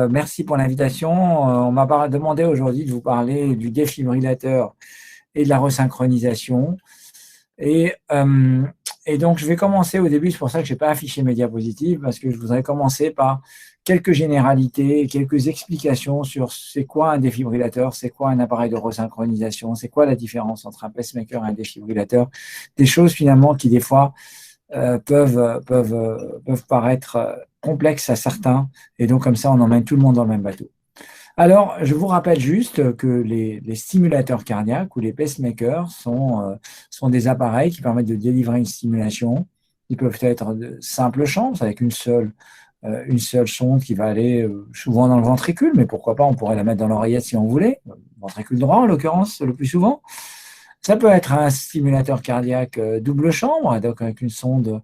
Merci pour l'invitation. On m'a demandé aujourd'hui de vous parler du défibrillateur et de la resynchronisation. Et, euh, et donc, je vais commencer au début, c'est pour ça que je n'ai pas affiché mes diapositives, parce que je voudrais commencer par quelques généralités, quelques explications sur c'est quoi un défibrillateur, c'est quoi un appareil de resynchronisation, c'est quoi la différence entre un pacemaker et un défibrillateur. Des choses finalement qui, des fois, peuvent paraître complexes à certains, et donc comme ça, on emmène tout le monde dans le même bateau. Alors, je vous rappelle juste que les stimulateurs cardiaques ou les pacemakers sont des appareils qui permettent de délivrer une stimulation. Ils peuvent être de simples chances avec une seule sonde qui va aller souvent dans le ventricule, mais pourquoi pas, on pourrait la mettre dans l'oreillette si on voulait, ventricule droit en l'occurrence, le plus souvent. Ça peut être un stimulateur cardiaque double chambre, donc avec une sonde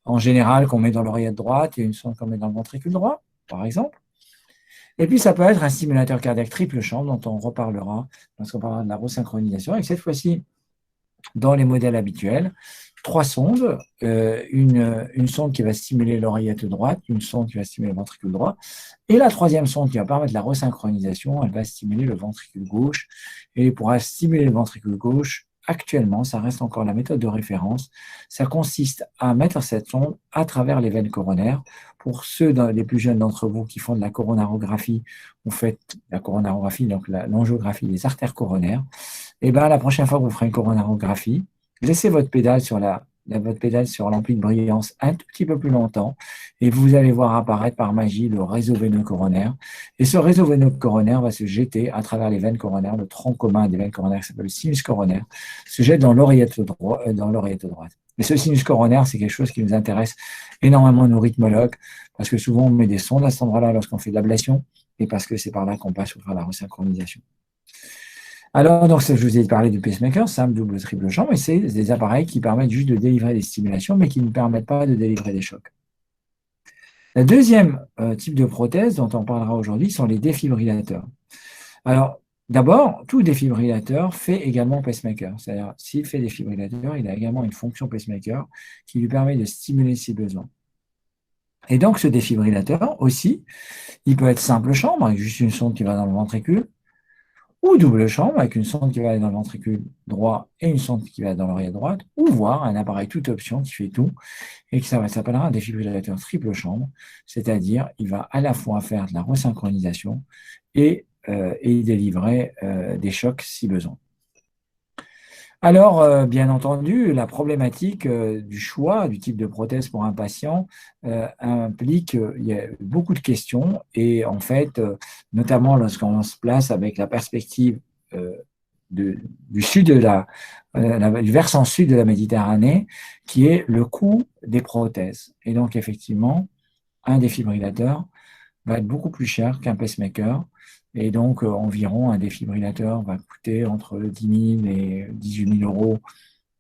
en général qu'on met dans l'oreillette droite et une sonde qu'on met dans le ventricule droit, par exemple. Et puis, ça peut être un stimulateur cardiaque triple chambre dont on reparlera lorsqu'on parlera de la resynchronisation. Et cette fois-ci, dans les modèles habituels, 3 sondes, une sonde qui va stimuler l'oreillette droite, une sonde qui va stimuler le ventricule droit, et la troisième sonde qui va permettre la resynchronisation, elle va stimuler le ventricule gauche. Et pour stimuler le ventricule gauche, actuellement, ça reste encore la méthode de référence, ça consiste à mettre cette sonde à travers les veines coronaires. Pour ceux les plus jeunes d'entre vous qui font de la coronarographie, vous faites la coronarographie, donc l'angiographie des artères coronaires. Et bien, la prochaine fois que vous ferez une coronarographie, laissez votre pédale sur l'ampli de brillance un tout petit peu plus longtemps et vous allez voir apparaître par magie le réseau veineux coronaire. Et ce réseau veineux coronaire va se jeter à travers les veines coronaires, le tronc commun des veines coronaires qui s'appelle le sinus coronaire, se jette dans l'oreillette droite. Et ce sinus coronaire, c'est quelque chose qui nous intéresse énormément nos rythmologues parce que souvent on met des sondes à cet endroit-là lorsqu'on fait de l'ablation et parce que c'est par là qu'on passe pour faire la resynchronisation. Alors, donc, je vous ai parlé du pacemaker, simple, double, triple chambre, et c'est des appareils qui permettent juste de délivrer des stimulations, mais qui ne permettent pas de délivrer des chocs. Le deuxième type de prothèse dont on parlera aujourd'hui sont les défibrillateurs. Alors, d'abord, tout défibrillateur fait également pacemaker. C'est-à-dire, s'il fait défibrillateur, il a également une fonction pacemaker qui lui permet de stimuler ses besoins. Et donc, ce défibrillateur aussi, il peut être simple chambre, avec juste une sonde qui va dans le ventricule, ou double chambre avec une sonde qui va aller dans le ventricule droit et une sonde qui va dans l'oreille droite, ou voir un appareil toute option qui fait tout et qui s'appellera un défibrillateur triple chambre, c'est-à-dire il va à la fois faire de la resynchronisation et délivrer des chocs si besoin. Alors, bien entendu, la problématique du choix du type de prothèse pour un patient implique il y a beaucoup de questions et en fait, notamment lorsqu'on se place avec la perspective du sud du versant sud de la Méditerranée, qui est le coût des prothèses. Et donc, effectivement, un défibrillateur va être beaucoup plus cher qu'un pacemaker. Et donc, environ, un défibrillateur va coûter entre 10 000 et 18 000 euros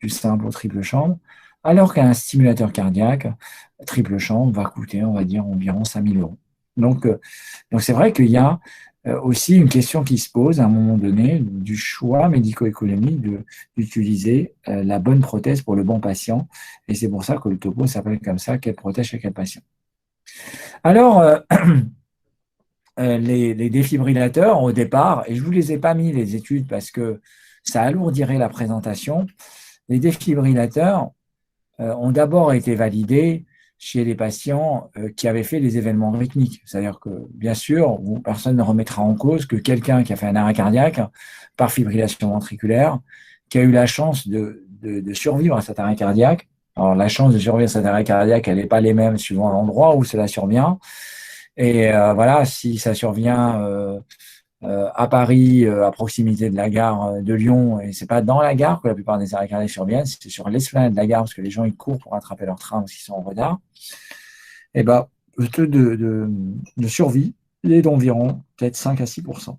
du simple au triple chambre, alors qu'un stimulateur cardiaque triple chambre va coûter, on va dire, environ 5 000 euros. Donc c'est vrai qu'il y a aussi une question qui se pose à un moment donné du choix médico-économique d'utiliser la bonne prothèse pour le bon patient. Et c'est pour ça que le topo s'appelle comme ça, quelle prothèse chez quel patient. Alors, les défibrillateurs, au départ, et je ne vous les ai pas mis les études parce que ça alourdirait la présentation, les défibrillateurs ont d'abord été validés chez les patients qui avaient fait des événements rythmiques. C'est-à-dire que, bien sûr, personne ne remettra en cause que quelqu'un qui a fait un arrêt cardiaque par fibrillation ventriculaire, qui a eu la chance de survivre à cet arrêt cardiaque. Alors, la chance de survivre à cet arrêt cardiaque, elle n'est pas les mêmes suivant l'endroit où cela survient. Et voilà, si ça survient à Paris, à proximité de la gare de Lyon, et c'est pas dans la gare que la plupart des arrêts cardiaques surviennent, c'est sur l'esplanade de la gare parce que les gens ils courent pour rattraper leur train parce qu'ils sont en retard. Et ben, le taux de survie est d'environ peut-être 5 à 6%.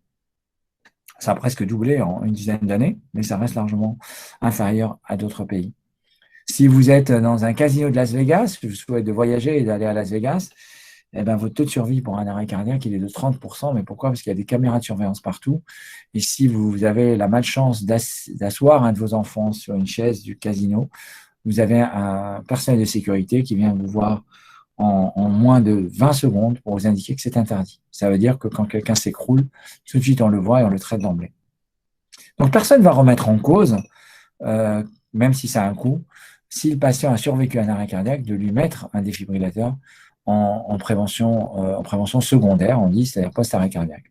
Ça a presque doublé en une dizaine d'années, mais ça reste largement inférieur à d'autres pays. Si vous êtes dans un casino de Las Vegas, je vous souhaite de voyager et d'aller à Las Vegas, eh ben, votre taux de survie pour un arrêt cardiaque, il est de 30%. Mais pourquoi? Parce qu'il y a des caméras de surveillance partout. Et si vous avez la malchance d'asseoir un de vos enfants sur une chaise du casino, vous avez un personnel de sécurité qui vient vous voir en moins de 20 secondes pour vous indiquer que c'est interdit. Ça veut dire que quand quelqu'un s'écroule, tout de suite on le voit et on le traite d'emblée. Donc personne ne va remettre en cause, même si ça a un coût, si le patient a survécu à un arrêt cardiaque, de lui mettre un défibrillateur en prévention secondaire, on dit, c'est-à-dire post-arrêt cardiaque.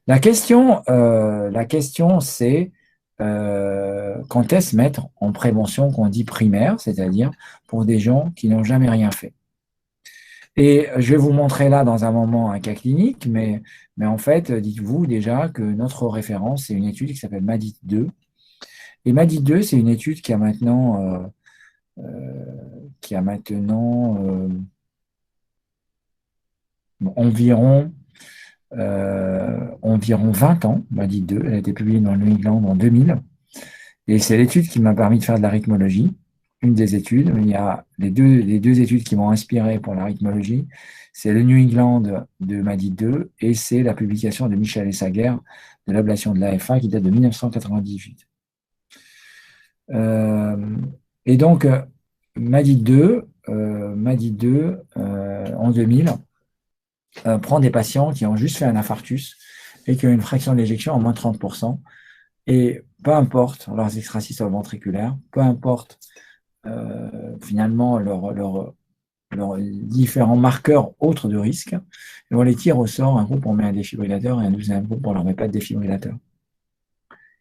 La question c'est quand est-ce mettre en prévention qu'on dit primaire, c'est-à-dire pour des gens qui n'ont jamais rien fait. Et je vais vous montrer là dans un moment un cas clinique, mais en fait, dites-vous déjà que notre référence, c'est une étude qui s'appelle MADIT-2. Et MADIT-2, c'est une étude qui a maintenant, environ 20 ans, MADIT-2. Elle a été publiée dans le New England en 2000. Et c'est l'étude qui m'a permis de faire de la rythmologie. Une des études, il y a les deux études qui m'ont inspiré pour la rythmologie, c'est le New England de MADIT-2 et c'est la publication de Michel Essaguer de l'ablation de l'AFA qui date de 1998. Et donc, MADIT-2 en 2000 prend des patients qui ont juste fait un infarctus et qui ont une fraction d'éjection en moins de 30%. Et peu importe leurs extrasystoles ventriculaires, peu importe finalement leurs différents marqueurs autres de risque, et on les tire au sort, un groupe on met un défibrillateur et un deuxième groupe on ne leur met pas de défibrillateur.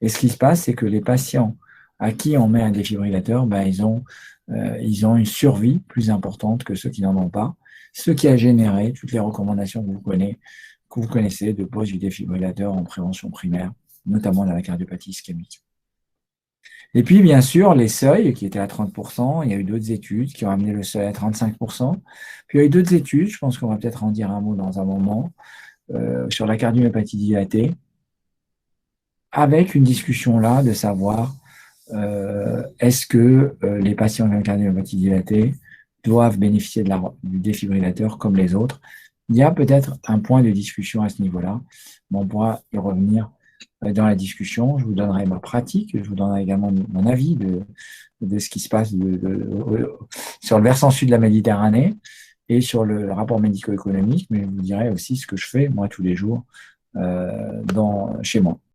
Et ce qui se passe, c'est que les patients à qui on met un défibrillateur, ils ont une survie plus importante que ceux qui n'en ont pas, ce qui a généré toutes les recommandations que vous connaissez de pose du défibrillateur en prévention primaire, notamment dans la cardiopathie ischémique. Et puis, bien sûr, les seuils qui étaient à 30%, il y a eu d'autres études qui ont amené le seuil à 35%. Puis, il y a eu d'autres études, je pense qu'on va peut-être en dire un mot dans un moment, sur la cardiomyopathie dilatée, avec une discussion là de savoir est-ce que les patients avec une cardiomyopathie dilatée doivent bénéficier du défibrillateur comme les autres. Il y a peut-être un point de discussion à ce niveau-là, mais on pourra y revenir dans la discussion. Je vous donnerai ma pratique, je vous donnerai également mon avis de ce qui se passe sur le versant sud de la Méditerranée et sur le rapport médico-économique, mais je vous dirai aussi ce que je fais, moi, tous les jours, chez moi.